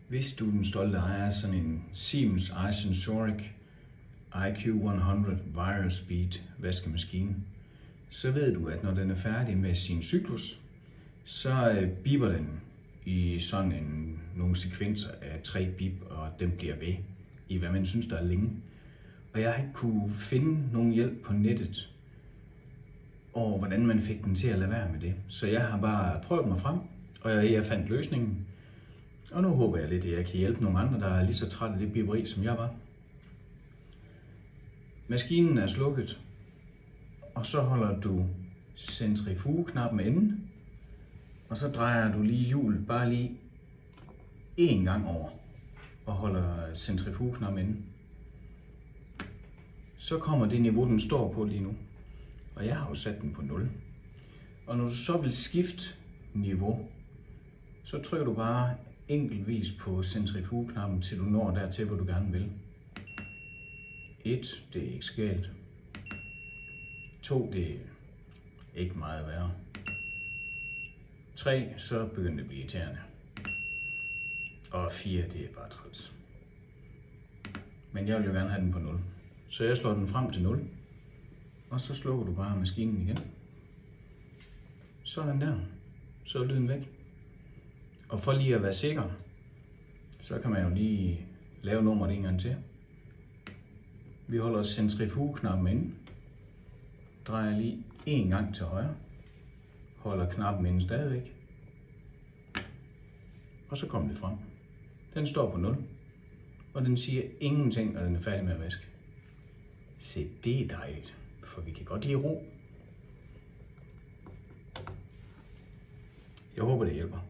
Hvis du er den stolte ejer af sådan en Siemens iSensoric IQ100 ViralSpeed vaskemaskine, så ved du, at når den er færdig med sin cyklus, så biber den i sådan nogle sekvenser af 3 bip, og den bliver ved i hvad man synes, der er længe. Og jeg har ikke kunne finde nogen hjælp på nettet over, hvordan man fik den til at lade være med det. Så jeg har bare prøvet mig frem, og jeg fandt løsningen. Og nu håber jeg lidt, at jeg kan hjælpe nogle andre, der er lige så trætte af det biberi, som jeg var. Maskinen er slukket, og så holder du centrifugeknappen inde, og så drejer du lige hjulet bare lige én gang over og holder centrifugeknappen inde. Så kommer det niveau, den står på lige nu, og jeg har jo sat den på 0. Og når du så vil skifte niveau, så trykker du bare enkeltvis på centrifugeknappen, til du når dertil, hvor du gerne vil. 1, det er ikke skælt. 2, det er ikke meget værre. 3, så begynder det at blive irriterende. Og 4, det er bare træls. Men jeg vil jo gerne have den på 0. Så jeg slår den frem til 0. Og så slukker du bare maskinen igen. Sådan der. Så er lyden væk. Og for lige at være sikker, så kan man jo lige lave nummeret en gang til. Vi holder centrifugeknappen inde. Drejer lige en gang til højre. Holder knappen inde stadigvæk. Og så kommer det frem. Den står på 0. Og den siger ingenting, når den er færdig med at vaske. Se, det er dejligt, for vi kan godt lide ro. Jeg håber, det hjælper.